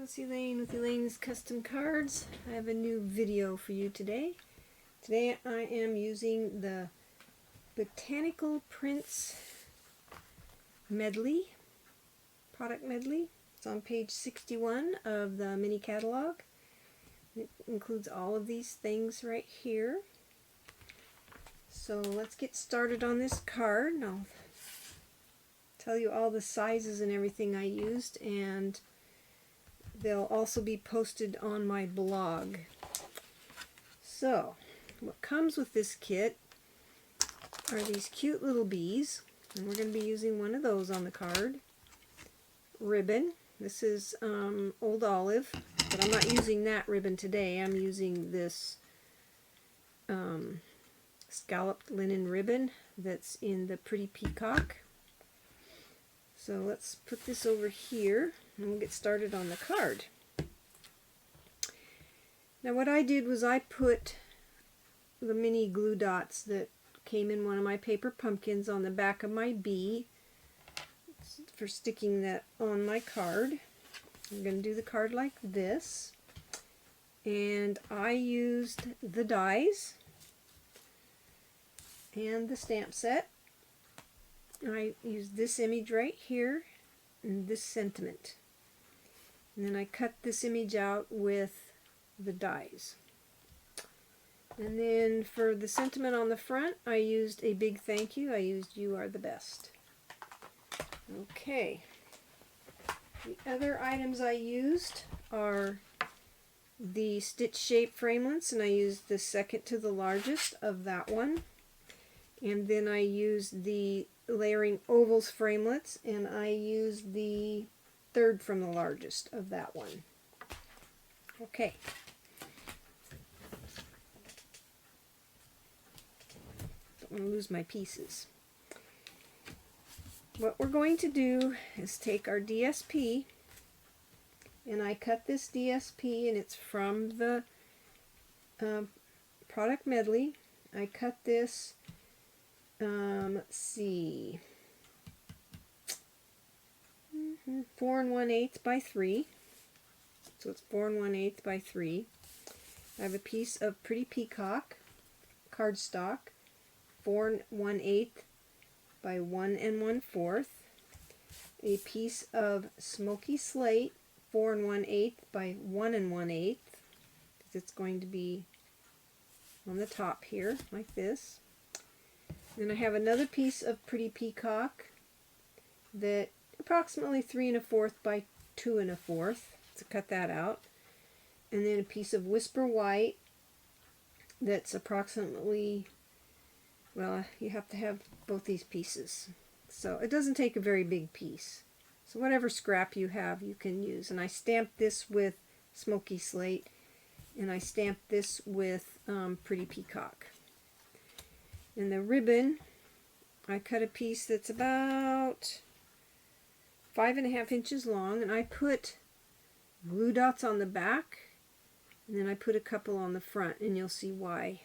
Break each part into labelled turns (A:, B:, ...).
A: It's Elaine with Elaine's Custom Cards. I have a new video for you today. Today I am using the Botanical Prints Medley, product medley. It's on page 61 of the mini catalog. It includes all of these things right here. So let's get started on this card. And I'll tell you all the sizes and everything I used, and they'll also be posted on my blog. So, what comes with this kit are these cute little bees, and we're going to be using one of those on the card. Ribbon. This is Old Olive, but I'm not using that ribbon today. I'm using this scalloped linen ribbon that's in the Pretty Peacock. So let's put this over here and we'll get started on the card. Now what I did was I put the mini glue dots that came in one of my paper pumpkins on the back of my bee for sticking that on my card. I'm going to do the card like this, and I used the dies and the stamp set. I used this image right here and this sentiment, and then I cut this image out with the dies. And then for the sentiment on the front, I used a big thank you. I used "You Are the Best." Okay. The other items I used are the stitch shape framelits, and I used the second to the largest of that one. And then I used the layering ovals framelits, and I used the third from the largest of that one. Okay. Don't want to lose my pieces. What we're going to do is take our DSP, and I cut this DSP, and it's from the product medley. I cut this, let's see, 4 1/8 by 3. So it's 4 1/8 by 3. I have a piece of Pretty Peacock cardstock, 4 1/8 by 1 1/4. A piece of Smoky Slate, 4 1/8 by 1 1/8. It's going to be on the top here, like this. Then I have another piece of Pretty Peacock that approximately 3 1/4 by 2 1/4. So cut that out. And then a piece of Whisper White that's approximately, well, you have to have both these pieces. So it doesn't take a very big piece. So whatever scrap you have, you can use. And I stamped this with Smoky Slate, and I stamped this with Pretty Peacock. And the ribbon, I cut a piece that's about 5 1/2 inches long, and I put glue dots on the back, and then I put a couple on the front, and you'll see why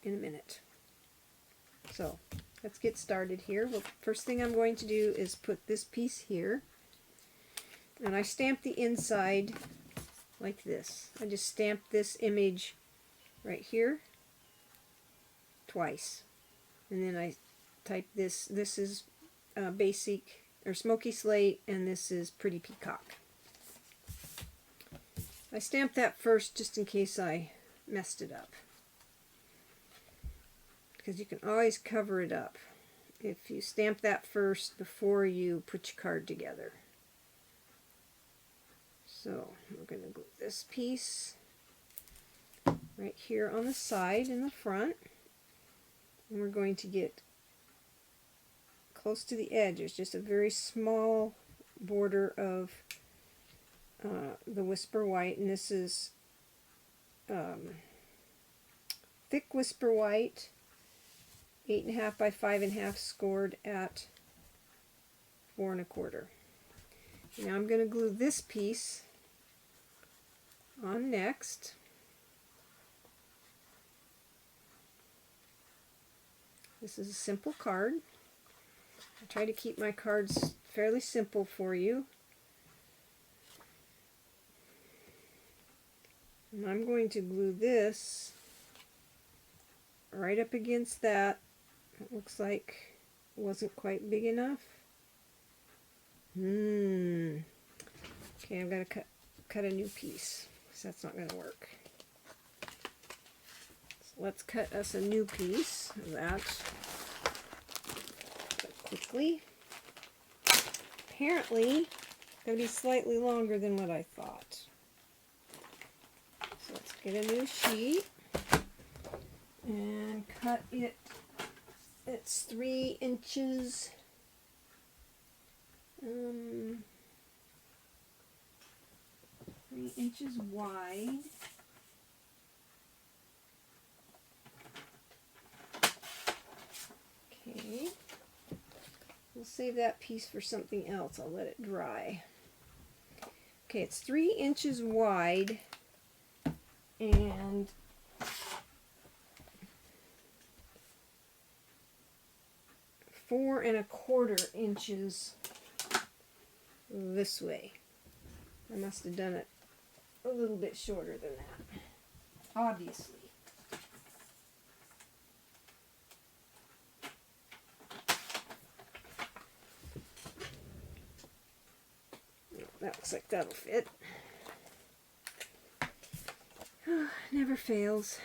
A: in a minute. So let's get started here. Well, first thing I'm going to do is put this piece here, and I stamp the inside like this. I just stamped this image right here twice, and then I type this. This is basic or Smoky Slate, and this is Pretty Peacock. I stamped that first just in case I messed it up, because you can always cover it up if you stamp that first before you put your card together. So we're going to glue this piece right here on the side and the front, and we're going to get close to the edge. There's just a very small border of the Whisper White, and this is thick Whisper White, 8 1/2 by 5 1/2, scored at 4 1/4. Now I'm going to glue this piece on next. This is a simple card. I try to keep my cards fairly simple for you. And I'm going to glue this right up against that. It looks like it wasn't quite big enough. Okay, I've got to cut a new piece, because that's not going to work. So let's cut us a new piece of that quickly. Apparently, it's going to be slightly longer than what I thought. So let's get a new sheet and cut it. It's 3 inches. 3 inches wide. Okay. We'll save that piece for something else. I'll let it dry. Okay, it's 3 inches wide and 4 1/4 inches this way. I must have done it a little bit shorter than that, obviously. That looks like that'll fit. Never fails.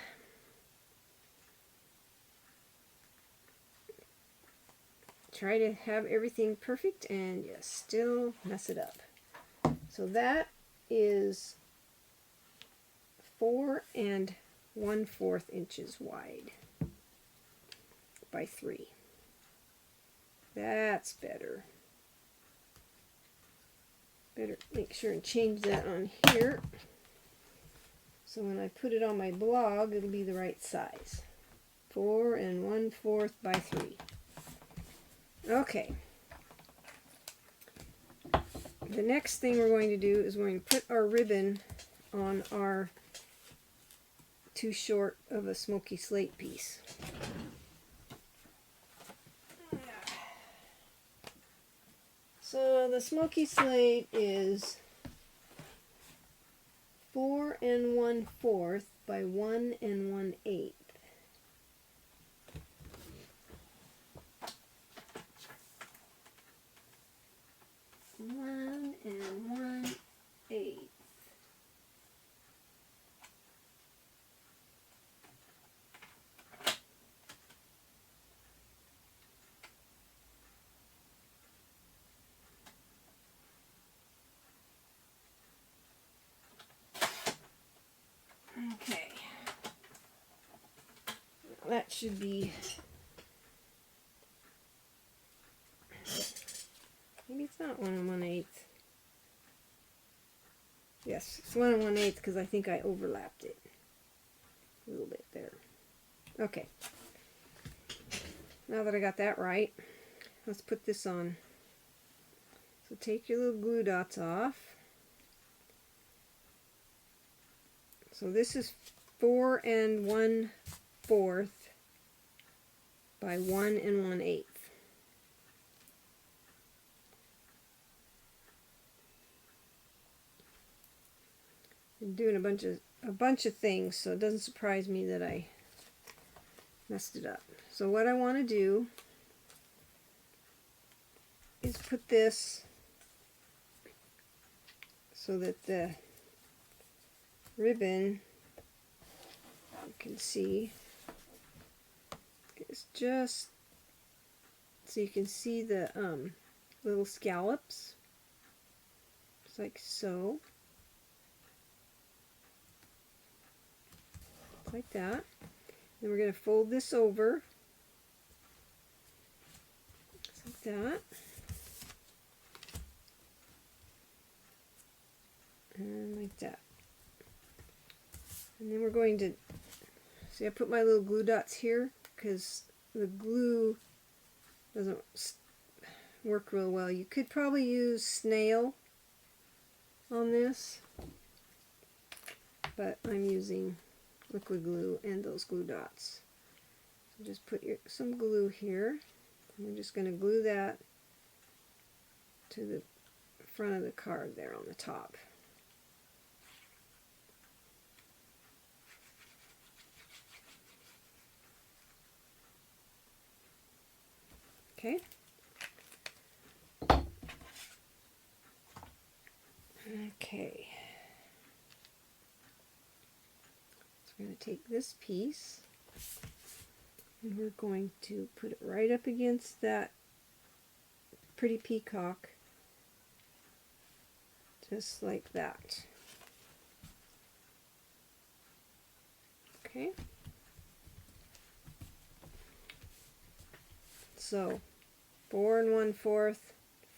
A: Try to have everything perfect and you still mess it up. So that is 4 1/4 inches wide by 3. That's better. Better make sure and change that on here, so when I put it on my blog it'll be the right size. 4 1/4 by 3. Okay. The next thing we're going to do is we're going to put our ribbon on our too short of a smoky slate piece. So the smoky slate is 4 1/4 by 1 1/8. One and 1/8. Okay. That should be, maybe it's not 1 1/8. Yes, it's 1 1/8 because I think I overlapped it a little bit there. Okay. Now that I got that right, let's put this on. So take your little glue dots off. So this is 4 1/4 by 1 1/8. I'm doing a bunch of things, so it doesn't surprise me that I messed it up. So what I want to do is put this so that the ribbon, you can see, is just so you can see the little scallops, just like so. Like that. Then we're going to fold this over, just like that, and like that. And then we're going to, see, I put my little glue dots here because the glue doesn't work real well. You could probably use snail on this, but I'm using liquid glue and those glue dots. So just put some glue here. We're just going to glue that to the front of the card there on the top. Okay. Okay. So we're going to take this piece and we're going to put it right up against that pretty peacock, just like that. Okay. So 4 1/4,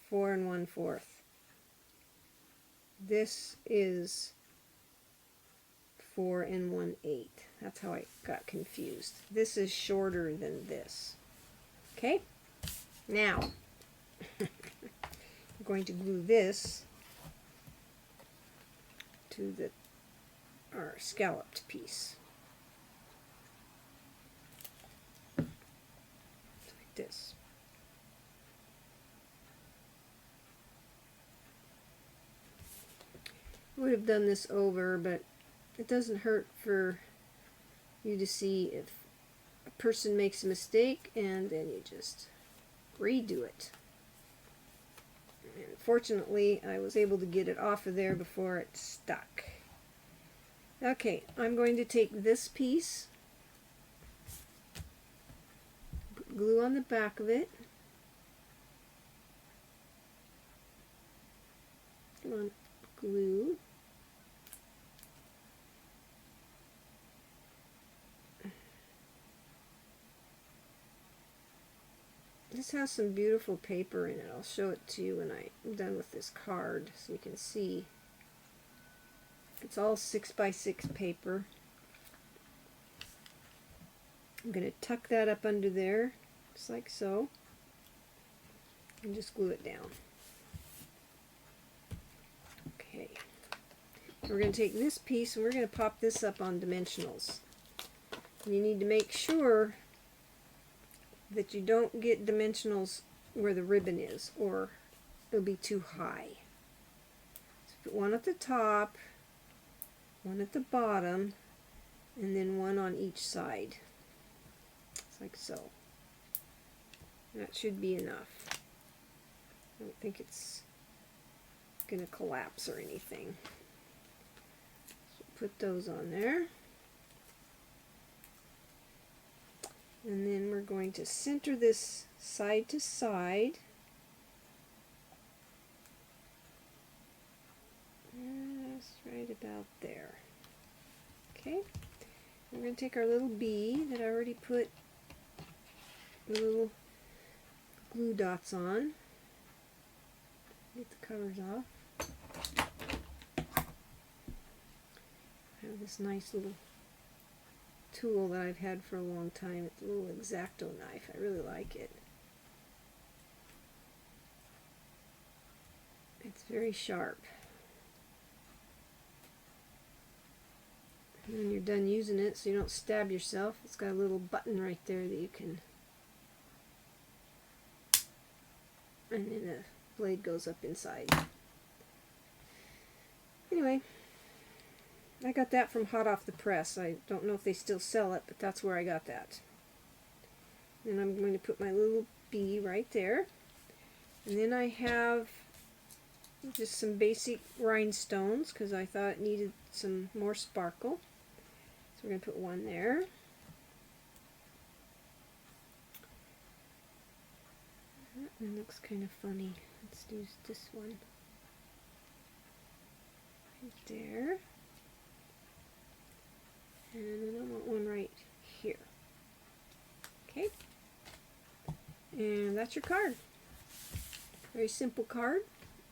A: 4 1/4. This is 4 1/8. That's how I got confused. This is shorter than this. Okay? Now, I'm going to glue this to our scalloped piece. Like this. I would have done this over, but it doesn't hurt for you to see if a person makes a mistake, and then you just redo it. And fortunately, I was able to get it off of there before it stuck. Okay, I'm going to take this piece, put glue on the back of it. Come on, glue. This has some beautiful paper in it. I'll show it to you when I'm done with this card so you can see. It's all 6x6 paper. I'm going to tuck that up under there, just like so, and just glue it down. Okay. We're going to take this piece and we're going to pop this up on dimensionals. And you need to make sure that you don't get dimensionals where the ribbon is, or it'll be too high. So put one at the top, one at the bottom, and then one on each side. It's like so. That should be enough. I don't think it's going to collapse or anything. So put those on there. And then we're going to center this side to side. That's right about there. Okay. We're going to take our little bee that I already put little glue dots on. Get the covers off. I have this nice little tool that I've had for a long time. It's a little X-Acto knife. I really like it. It's very sharp. And when you're done using it, so you don't stab yourself, it's got a little button right there that you can, and then the blade goes up inside. Anyway, I got that from hot off the press. I don't know if they still sell it, but that's where I got that. And I'm going to put my little bee right there. And then I have just some basic rhinestones because I thought it needed some more sparkle. So we're going to put one there. That looks kind of funny. Let's do this one. Right there. And then I want one right here. Okay. And that's your card. Very simple card,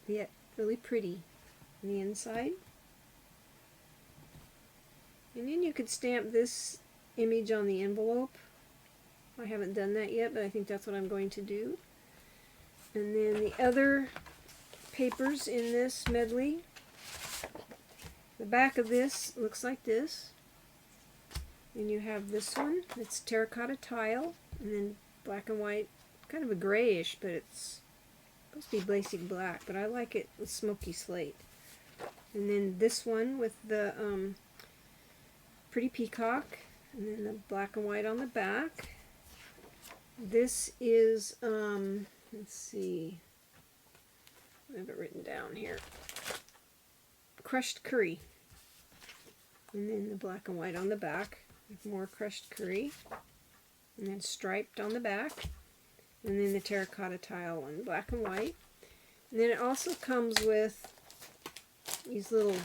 A: yet really pretty on the inside. And then you could stamp this image on the envelope. I haven't done that yet, but I think that's what I'm going to do. And then the other papers in this medley, the back of this looks like this. And you have this one, it's terracotta tile, and then black and white, kind of a grayish, but it's supposed to be basic black, but I like it with smoky slate. And then this one with the pretty peacock, and then the black and white on the back. This is, let's see, I have it written down here. Crushed curry. And then the black and white on the back. More crushed curry. And then striped on the back. And then the terracotta tile on black and white. And then it also comes with these little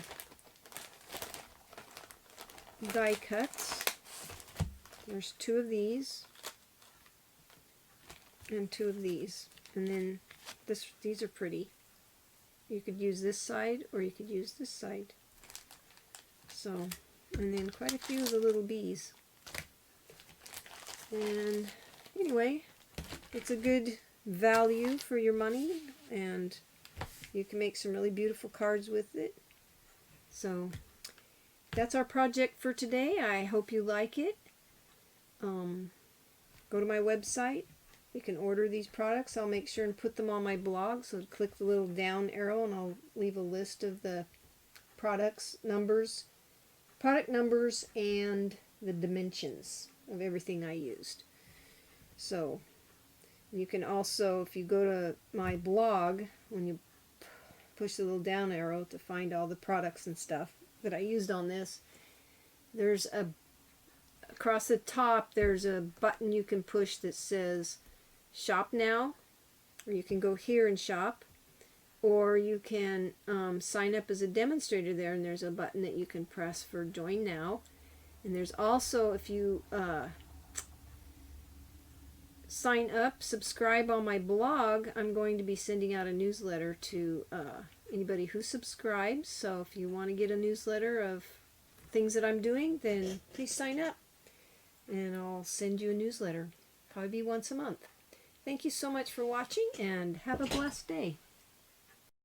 A: die cuts. There's 2 of these. And 2 of these. And then these are pretty. You could use this side or you could use this side. So, and then quite a few of the little bees. And anyway, it's a good value for your money, and you can make some really beautiful cards with it. So that's our project for today. I hope you like it. Go to my website. You can order these products. I'll make sure and put them on my blog, so click the little down arrow and I'll leave a list of the product numbers and the dimensions of everything I used. So you can also, if you go to my blog, when you push the little down arrow to find all the products and stuff that I used on this, there's across the top there's a button you can push that says Shop Now, or you can go here and shop, or you can sign up as a demonstrator there, and there's a button that you can press for Join Now. And there's also, if you sign up, subscribe on my blog, I'm going to be sending out a newsletter to anybody who subscribes. So if you want to get a newsletter of things that I'm doing, then please sign up and I'll send you a newsletter. Probably be once a month. Thank you so much for watching, and have a blessed day.